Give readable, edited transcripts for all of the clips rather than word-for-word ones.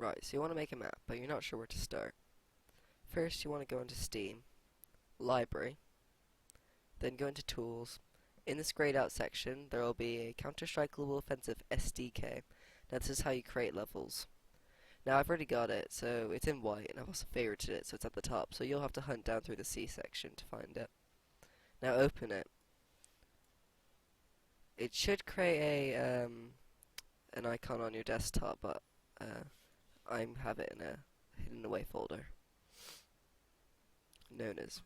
Right, so you want to make a map, but you're not sure where to start. First, you want to go into Steam, Library, then go into Tools. In this grayed out section, there will be a Counter-Strike Global Offensive SDK. Now this is how you create levels. Now I've already got it, so it's in white, and I've also favorited it, so it's at the top. So you'll have to hunt down through the C section to find it. Now open it. It should create an icon on your desktop, but I have it in a hidden away folder known as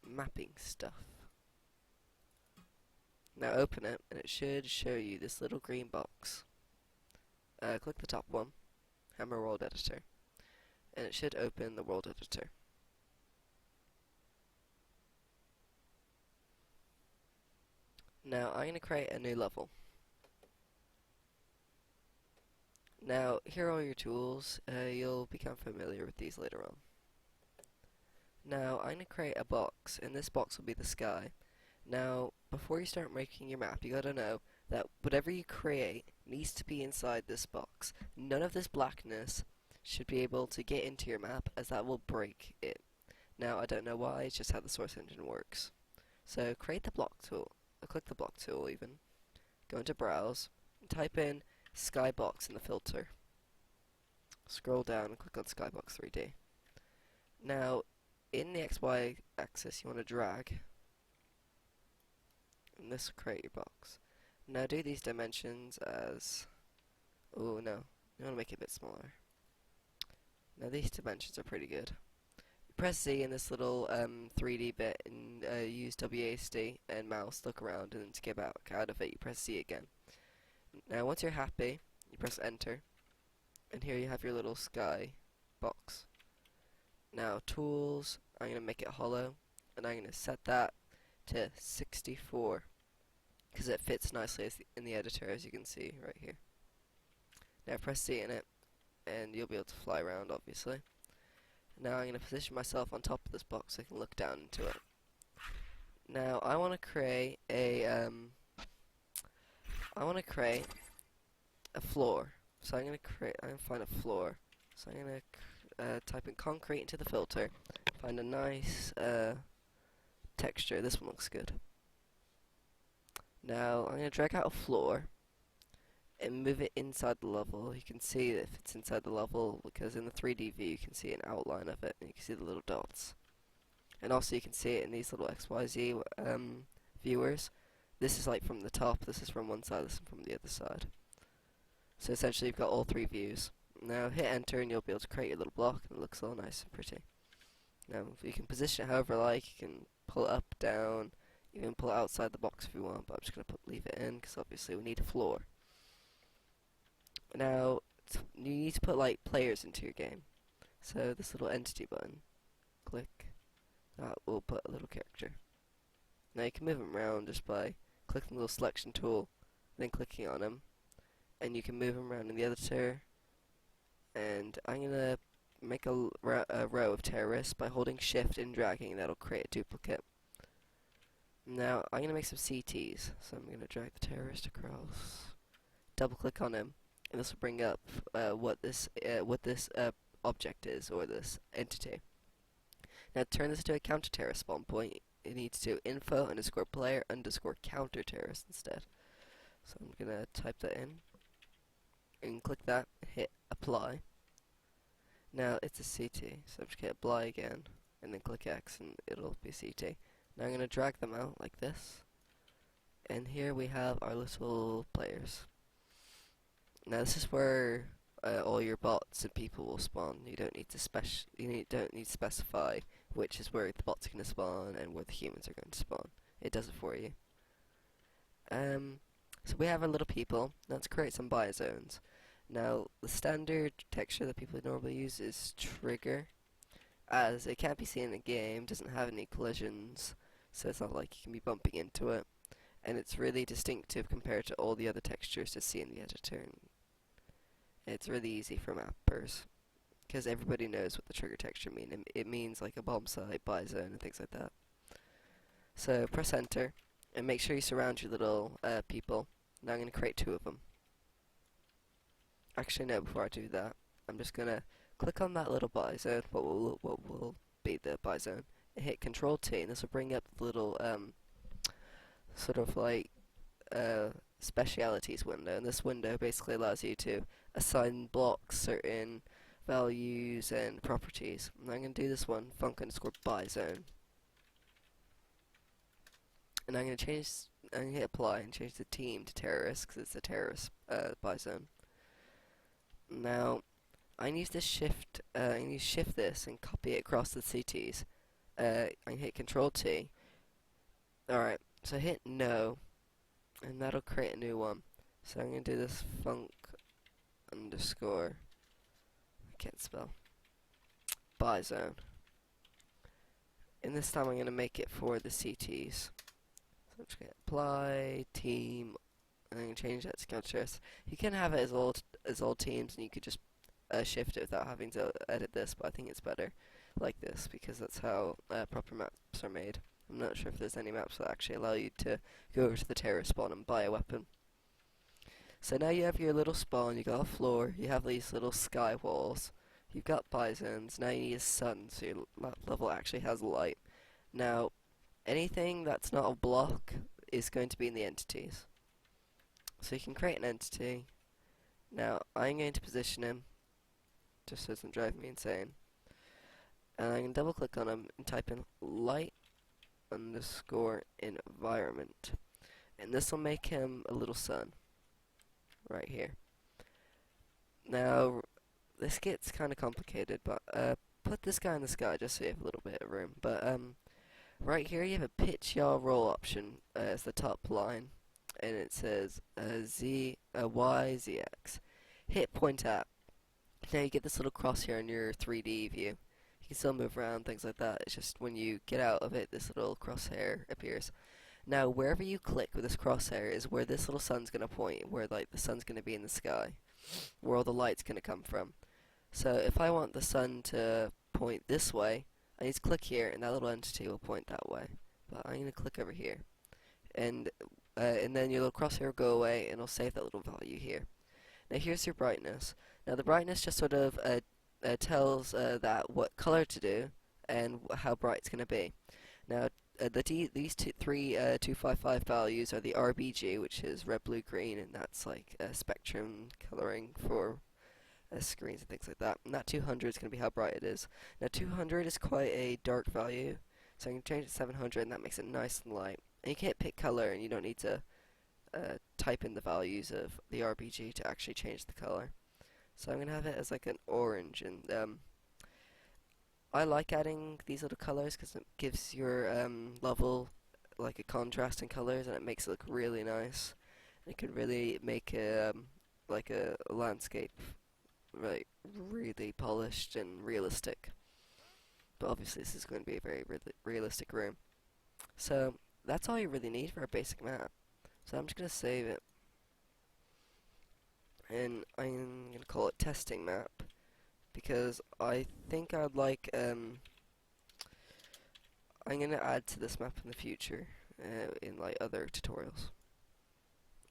mapping stuff. Now open it, and it should show you this little green box. Click the top one, Hammer World Editor, and it should open the World Editor. Now I'm going to create a new level. Now here are all your tools. You'll become familiar with these later on. Now I'm going to create a box, and this box will be the sky. Now before you start making your map, you gotta know that whatever you create needs to be inside this box. None of this blackness should be able to get into your map, as that will break it. Now I don't know why, it's just how the source engine works. So create the block tool, click the block tool even, go into browse, and type in Skybox in the filter. Scroll down and click on Skybox 3D. Now in the XY axis you want to drag, and this will create your box. Now do these dimensions as, oh no, you want to make it a bit smaller. Now these dimensions are pretty good. You press Z in this little 3D bit and use WASD and mouse, look around, and to get back out of it you press Z again. Now once you're happy, you press enter, and here you have your little sky box. Now tools, I'm going to make it hollow, and I'm going to set that to 64 because it fits nicely in the editor, as you can see right here. Now press C in it and you'll be able to fly around, obviously. Now I'm going to position myself on top of this box so I can look down into it. Now I want to create a floor. So I'm going to find a floor. So I'm going to type in concrete into the filter, find a nice texture. This one looks good. Now I'm going to drag out a floor and move it inside the level. You can see if it's inside the level because in the 3D view you can see an outline of it and you can see the little dots. And also you can see it in these little XYZ viewers. This is like from the top, this is from one side, this is from the other side. So essentially you've got all three views. Now hit enter and you'll be able to create your little block, and it looks all nice and pretty. Now you can position it however you like. You can pull it up, down, you can pull it outside the box if you want, but I'm just going to leave it in because obviously we need a floor. Now you need to put like players into your game. So this little entity button, click, that will put a little character. Now you can move him around just by clicking the little selection tool, then clicking on him, and you can move him around in the editor. And I'm going to make a row of terrorists by holding shift and dragging, and that'll create a duplicate. Now I'm going to make some CTs, so I'm going to drag the terrorist across, double click on him, and this will bring up what this object is, or this entity. Now to turn this into a counter terrorist spawn point, it needs to info underscore player underscore counter terrorist instead. So I'm going to type that in and click that, hit apply. Now it's a CT, so I'm just going to apply again and then click X and it'll be CT. Now I'm going to drag them out like this, and here we have our little players. Now this is where all your bots and people will spawn. You don't need to don't need to specify which is where the bots are going to spawn and where the humans are going to spawn. It does it for you. So we have our little people. Now let's create some biozones. Now the standard texture that people normally use is trigger, as it can't be seen in the game, doesn't have any collisions, so it's not like you can be bumping into it, and it's really distinctive compared to all the other textures to see in the editor. And it's really easy for mappers because everybody knows what the trigger texture means. It means like a bomb site, biozone, and things like that. So press enter and make sure you surround your little people. Now I'm going to create 2 of them. Actually no, before I do that, I'm just gonna click on that little buy zone, what will be the buy zone, and hit Control T, and this will bring up the little sort of like specialities window, and this window basically allows you to assign blocks certain values and properties. And I'm going to do this one, func_buy zone, and I'm going to hit apply and change the team to terrorist because it's a terrorist buy zone. Now I need to shift this and copy it across the CTs. I can hit Control T. Alright, so hit no, and that'll create a new one. So I'm going to do this func_, I can't spell, buy zone. And this time I'm going to make it for the CTs. So I'm just going to apply, team, and I'm going to change that to counter-terrorist. You can have it as all teams, and you could just shift it without having to edit this, but I think it's better like this because that's how proper maps are made. I'm not sure if there's any maps that actually allow you to go over to the terrorist spawn and buy a weapon. So now you have your little spawn, you got a floor, you have these little sky walls, you've got buy zones, now you need a sun so your map level actually has light. Now, anything that's not a block is going to be in the entities. So you can create an entity. Now, I'm going to position him, just so it doesn't drive me insane. And I can double click on him and type in light_environment. And this will make him a little sun. Right here. Now, this gets kind of complicated, but put this guy in the sky just so you have a little bit of room. But right here you have a pitch yaw roll option as the top line, and it says Y, Z, X. Hit point at. Now you get this little crosshair in your 3D view. You can still move around, things like that. It's just when you get out of it, this little crosshair appears. Now, wherever you click with this crosshair is where this little sun's going to point, where like the sun's going to be in the sky, where all the light's going to come from. So if I want the sun to point this way, I need to click here, and that little entity will point that way. But I'm going to click over here, and then your little crosshair will go away, and it'll save that little value here. Now here's your brightness. Now the brightness just sort of tells that what color to do and how bright it's going to be. Now these three 255 values are the RBG, which is red, blue, green, and that's like spectrum coloring for screens and things like that. And that 200 is going to be how bright it is. Now 200 is quite a dark value, so I'm going to change it to 700, and that makes it nice and light. And you can't pick color, and you don't need to type in the values of the RBG to actually change the color. So I'm going to have it as like an orange, and I like adding these little colors because it gives your level like a contrast in colors, and it makes it look really nice. It can really make like a landscape really polished and realistic. But obviously this is going to be a very realistic room. So that's all you really need for a basic map. So I'm just going to save it, and I'm going to call it testing map, because I think I'd like, I'm going to add to this map in the future, in like other tutorials.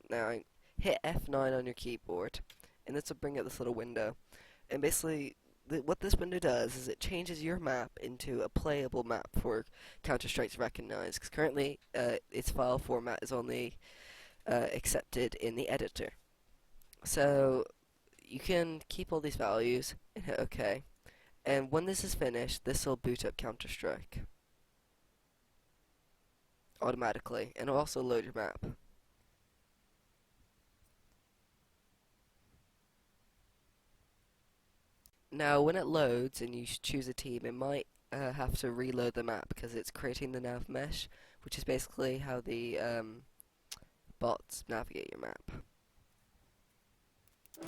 Now, hit F9 on your keyboard, and this will bring up this little window, and basically, what this window does is it changes your map into a playable map for Counter-Strike to recognize, because currently, its file format is only accepted in the editor. So, you can keep all these values and hit OK. And when this is finished, this will boot up Counter-Strike automatically, and it'll also load your map. Now, when it loads and you choose a team, it might have to reload the map because it's creating the nav mesh, which is basically how the bots navigate your map.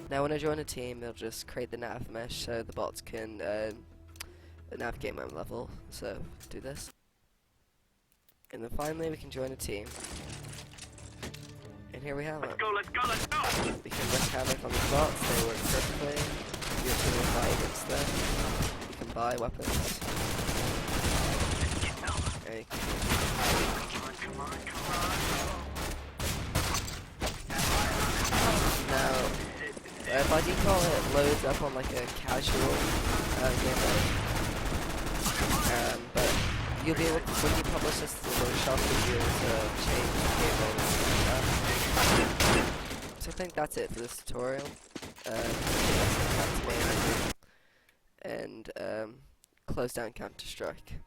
Now when I join a team, it'll just create the nav mesh so the bots can navigate my level. So, do this. And then finally we can join a team. And here we have it. Let's go! We can wreak havoc on the bots, they work perfectly. You're going to fight against them. You can buy weapons. And you can Come on. now, By default, it loads up on like a casual game mode. But you'll be able to, when you publish this to the workshop, you'll be able to change the game mode and stuff. So I think that's it for this tutorial. And close down Counter-Strike.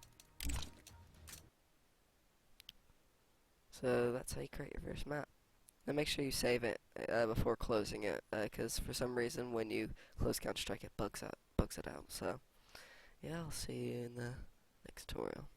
So that's how you create your first map. Now make sure you save it before closing it, because for some reason when you close Counter-Strike it bugs it out. So yeah, I'll see you in the next tutorial.